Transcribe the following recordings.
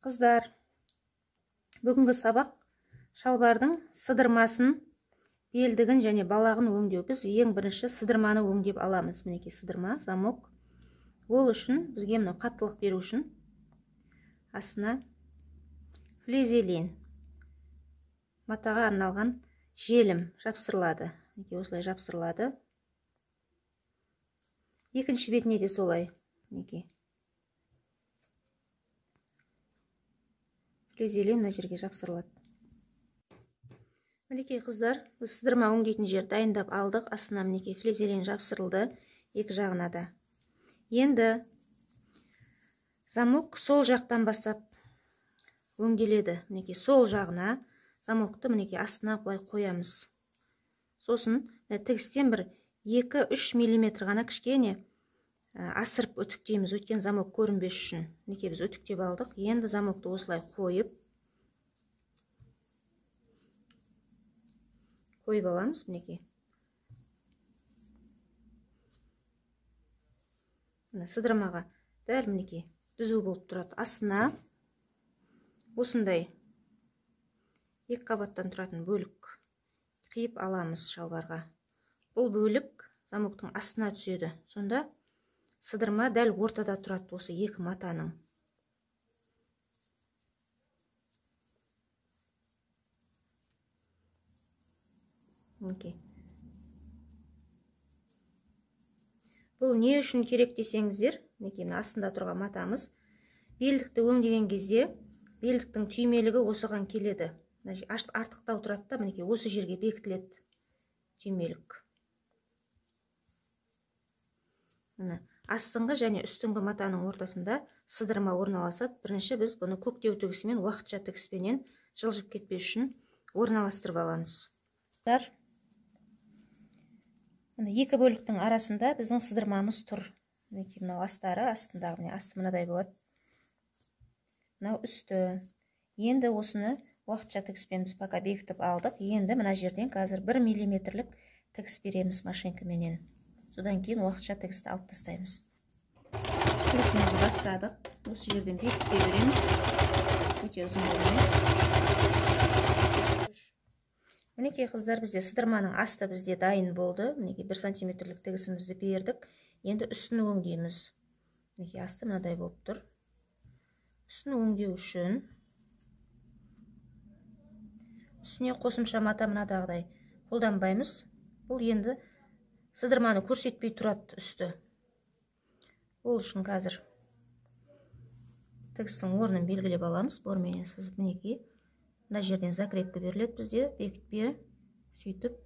Қыздар, бүгінгі сабақ шалбардың сыдырмасын, белдігін және балағын өңдеу. Біз ең бірінші сыдырманы өңдеп аламыз. Мінекей сыдырма, замок. Ол үшін бізге мынау қаттылық беру үшін астына флизелин, матаға арналған желім жапсырылады. Мінекей осылай жапсырылады. Екінші бетіне де солай. Мінекей флизелин мына жерге жапсырылады. Мінекей қыздар, біз сыдырма өңдейтін жер дайындап алдық. Астына мінекей флизелин жапсырылды, екі жағына да. Енді замок сол жақтан бастап өңделеді. Мінекей сол жағына замокты мінекей астына былай қоямыз. Сосын тігістен бір 2-3 мм ғана кішкене асырып үтіктейміз, өткен замок көрінбес үшін. Мінекей біз үтіктеп алдық. Енді замокты осылай қойып аламыз. Мінекей сыдырмаға дәл мінекей түзу болып тұрады. Астына осындай екі қабаттан тұратын бөлік қиып аламыз шалбарға. Бұл бөлік замоктың астына түседі. Сонда сыдырма дәл ортада тұрады осы екі матаның. Бұл не үшін керек десеңіздер, мінекей астында тұрған матамыз белдікті өңдеген кезде белдіктің түймелігі осыған келеді. Артықтау тұрады да, мінекей осы жерге бекітіледі түймелік. Астыңғы және үстіңгі матаның ортасында сыдырма орналасады. Бірінші біз бұны көктеу тігісімен, уақытша тігіспенен жылжып кетпес үшін орналастырып аламыз. Екі бөліктің арасында біздің сыдырмамыз тұр. Мынау астары, астындағы асты мынадай болады. Мынау үсті. Енді осыны уақытша тігіспен біз пока бекітіп алдық. Енді мына жерден қазір 1 мм тігіс береміз машинкаменен. Содан кейін уақытша тігісті алып тастаймыз. Тігісімізді бастадық. Осы жерден бекітпей береміз. Өте ұзын болмай. Мінекей қыздар, бізде сыдырманың асты бізде дайын болды. Мінекей 1 см тігісімізді бердік. Енді үстін өңдейміз. Мінекей асты мынадай болып тұр. Үстін өңдеу үшін үстіне қосымша мата мынадағыдай қолданбаймыз. Бұл енді сыдырманы көрсетпей тұрады үсті. Ол үшін қазір тігістің орнын белгілеп аламыз. Борменен сызып, мінекей мына жерден закрепка беріледі бізде, бекітпе, сөйтіп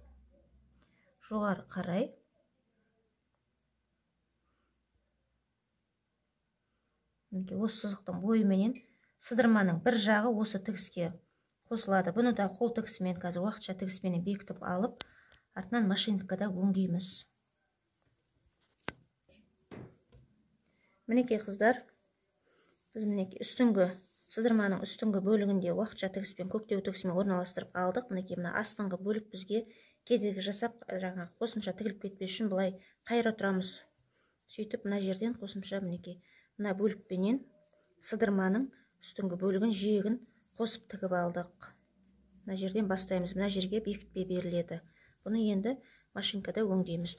жоғары қарай осы сызықтың бойыменен сыдырманың бір жағы осы тігіске қосылады. Бұны да қол тігісімен, қазір уақытша тігіспенен бекітіп алып, артынан машинкада өңдейміз. Мінекей қыздар, біз мінекей сыдырманың үстіңгі бөлігінде уақытша тігіспен, көктеу тігісімен орналастырып алдық. Мінекей мына астыңғы бөлік бізге кедергі жасап, жаңа қосымша тігіліп кетпес үшін былай қайыра тұрамыз. Сөйтіп мына жерден қосымша мінекей мына бөлікпенен сыдырманың үстіңгі бөлігін, жиегін қосып тігіп алдық. Мына жерден бастаймыз. Мына жерге бекітпе беріледі. Бұны енді машинкада өңдейміз.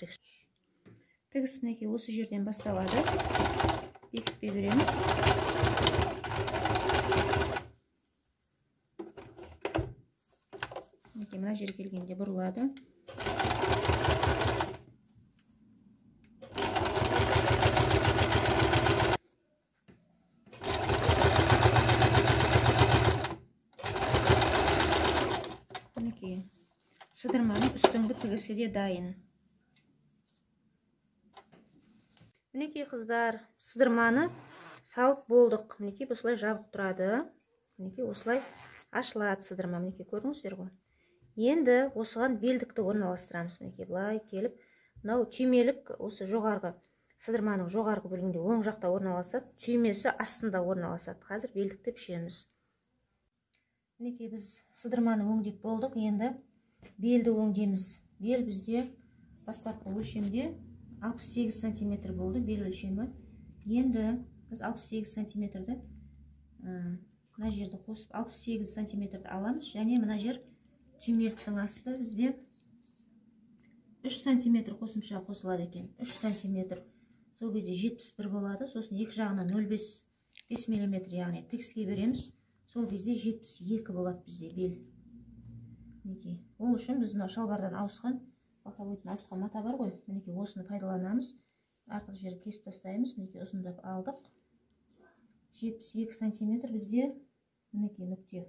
Тігіс мінекей осы жерден басталады. Бекітпе береміз. Мына жер келгенде бұрылады. Мінекей сыдырманың үстіңгі тігісі де дайын. Мінекей қыздар, сыдырманы салып болдық. Мінекей осылай жабық тұрады. Мінекей осылай ашылады сыдырма. Мінекей көрдіңіздер ғой. Енді осыған белдікті орналастырамыз. Мінекей былай келіп, мынау түймелік осы жоғарғы, сыдырманың жоғарғы бөлігінде оң жақта орналасады, түймесі астында орналасады. Қазір белдікті пішеміз. Мінекей біз сыдырманы өңдеп болдық. Енді белді өңдейміз. Бел бізде бастапқы өлшемде 68 см болды бел өлшемі. Енді біз 68 см мына жерді қосып 6-8 сантиметрді аламыз. Және мына жер түймеліктің асты бізде 3 сантиметр қосымша қосылады екен. 3 сантиметр. Сол кезде 71 болады. Сосын екі жағына 0,5 мм, яғни тігіске береміз. Сол кезде 72 болады бізде бел. Мінекей. Ол үшін біз шалбардан ауысқан, боковойдан ауысқан мата бар ғой. Мінекей осыны пайдаланамыз. Артық жерді кесіп тастаймыз. Мінекей ұзындап алдық. 72 сантиметр бізде мінекей нүкте.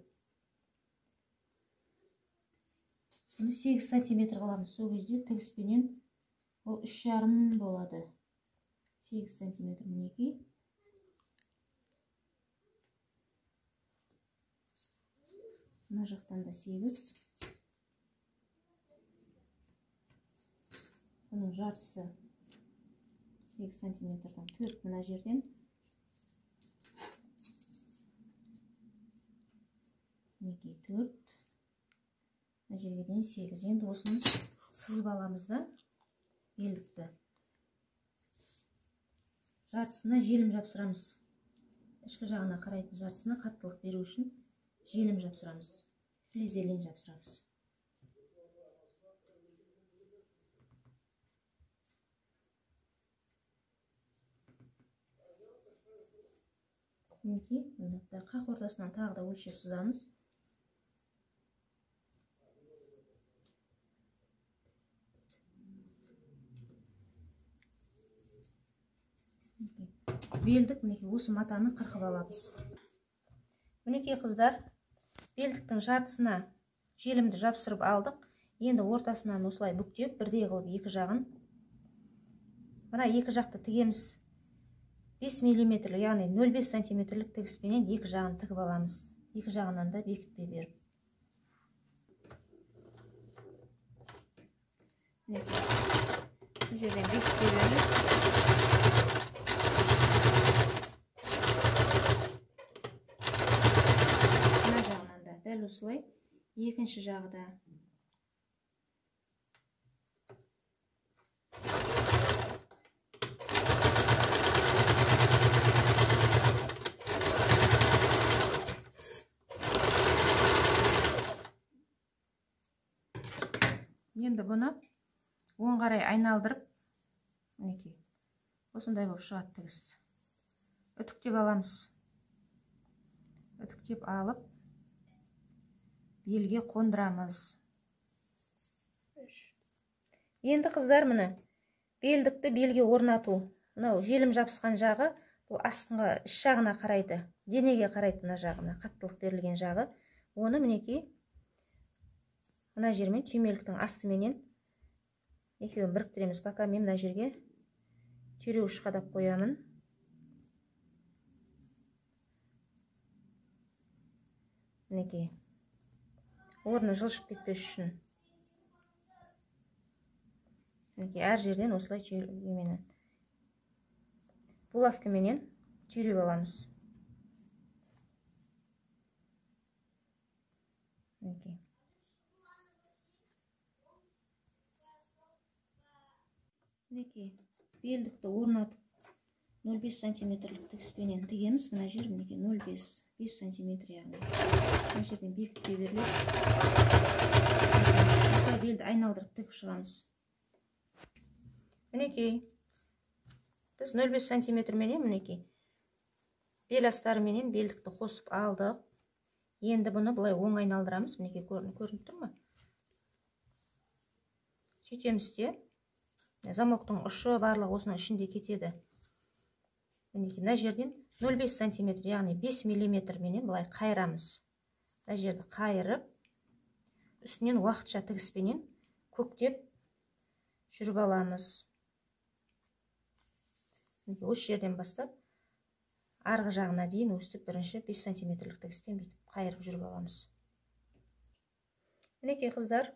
8 сантиметр қыламыз. Сол кезде тігіспенен ол 3,5 болады. 8 сантиметр мінекей. Мына жақтан да 8. Оның жартысы 8 сантиметрдан 4 мына жерден. Мінекей 4. Мына жерге дейін 8. Енді осыны сызып аламыз да, белдікті. Жартысына желім жапсырамыз. Ішкі жағына қарайтын жартысына қаттылық беру үшін желім жапсырамыз. Флизелин жапсырамыз. Мінекей, қақ ортасынан тағы да өлшеп сызамыз. Белдік, мінекей, осы матаны қырқып аламыз. Мінекей қыздар, белдіктің жартысына желімді жапсырып алдық. Енді ортасынан осылай бүктеп, бірдей қылып екі жағын. Мына екі жақты тігеміз. 5 мм, яғни 0,5 сантиметрлік тігіспенен екі жағын тігіп аламыз. Екі жағынан да бекітпей беріп. Бұл жерден бекітпей беріп. Мына жағынан да дәл осылай. Екінші жағы да. Енді бұны оң қарай айналдырып, мінекей, осындай болып шығады тігіс. Үтіктеп аламыз. Үтіктеп алып, белге қондырамыз. Енді қыздар мұны белдікті белге орнату. Мынау желім жабысқан жағы, бұл астыңғы іш жағына қарайды. Денеге қарайды мына жағына, қаттылық берілген жағы. Оны мінекей мына жермен түймеліктің астыменен екеуін біріктіреміз. Пока мен мына жерге түйреуіш қадап қоямын. Мінекей. Орны жылшып кетпес үшін. Мінекей, әр жерден осылай түйреуменен. Булавкаменен түйреп аламыз. Мінекей. Мінекей, белдікті орнатып 0,5 сантиметрлік тігіспенен тігеміз. Мына жер мінекей 0,5 сантиметр, яғни. Мына жерден бекітпей беріледі. Белді айналдырып тігіп шығамыз. Мінекей, біз 0,5 сантиметр менен мінекей бел астары менен белдікті қосып алдық. Енді бұны бұлай оң айналдырамыз. Мінекей, көрініп тұр ма? Сөйтеміз де. Замоктың ұшы барлығы осының ішінде кетеді. Мінекей, мына жерден 0,5 сантиметр, яғни 5 мм менен бұлай қайырамыз. Мына жерді қайырып, үстінен уақытша тігіспенен көктеп жүріп аламыз. Осы жерден бастап, арғы жағына дейін өстіп бірінші 5 сантиметрлік тігіспен бетіп қайырып жүріп аламыз. Мінекей қыздар,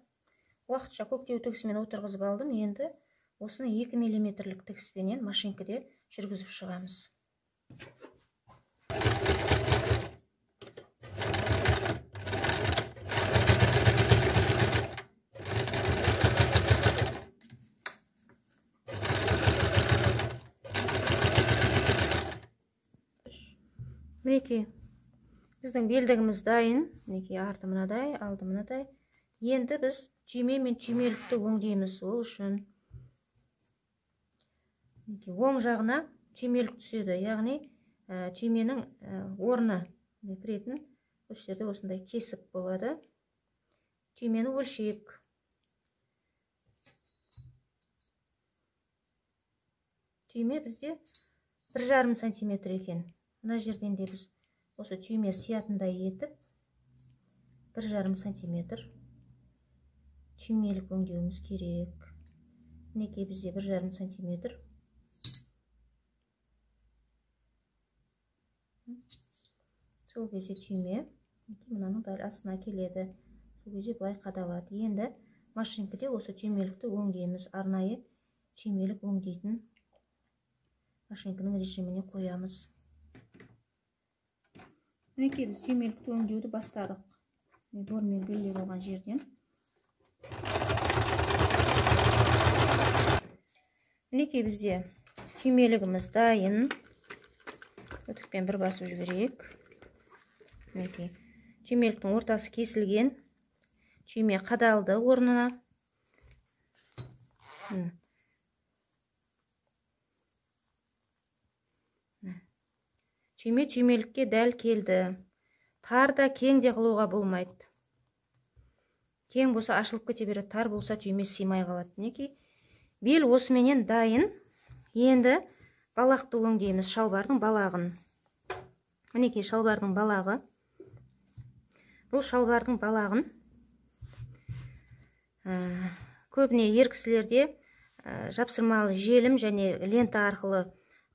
уақытша көктеу тігісімен отырғызып алдым. Енді осыны 2 мм тігіспенен машинкіде жүргізіп шығамыз. Мінекей, Біздің белдігіміз дайын. Мінекей арты мынадай, алды мынадай. Енді біз түйме мен түймелікті өңдейміз. Ол үшін оң жағына түймелік түседі. Яғни түйменің орны кіретін осы жерде осындай кесік болады. Түймені өлшейік. Түйме бізде 1,5 сантиметр екен. Мына жерден де біз осы түйме сиятындай етіп 1,5 сантиметр түймелік өңдеуіміз керек. Мінекей бізде 1,5 сантиметр. Сол кезде түйме мынаның дәл астына келеді. Сол кезде былай қадалады. Енді машинкада осы түймелікті өңдейміз. Арнайы түймелік өңдейтін машинканың режиміне қоямыз. Мінекей біз түймелікті өңдеуді бастадық. Бормен белгілеп алған жерден. Мінекей бізде түймелігіміз дайын. Үтікпен бір басып жіберейік. Мінекей түймеліктің ортасы кесілген. Түйме қадалды орнына. Түйме түймелікке дәл келді. Тар да кең де қылуға болмайды. Кең болса ашылып кете береді, тар болса түйме сыймай қалады. Мінекей бел осыменен дайын. Енді балақты өңдейміз, шалбардың балағын. Мінекей шалбардың балағы. Бұл шалбардың балағын көбіне ер кісілерде жапсырмалы желім және лента арқылы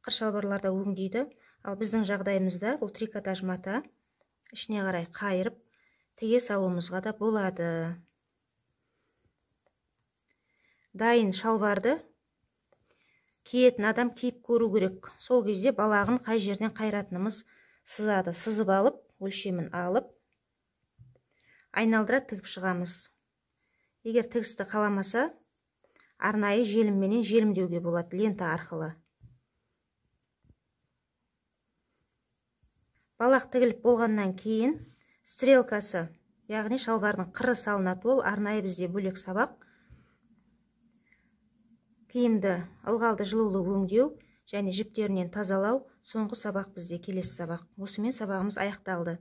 қыр шалбарларда өңдейді. Ал біздің жағдайымызда бұл трикотаж мата, ішіне қарай қайырып, тіге салуымызға да болады. Дайын шалбарды киетін адам киіп көру керек. Сол кезде балағын қай жерден қайратынымыз сызады. Сызып алып, өлшемін алып, айналдыра тігіп шығамыз. Егер тігісті қаламаса, арнайы желімменен желімдеуге болады, лента арқылы. Балақ тігіліп болғаннан кейін стрелкасы, яғни шалбардың қыры салынады. Ол арнайы бізде бөлек сабақ. Киімді ылғалды жылулы өңдеу және жіптерінен тазалау соңғы сабақ бізде, келесі сабақ. Осымен сабағымыз аяқталды.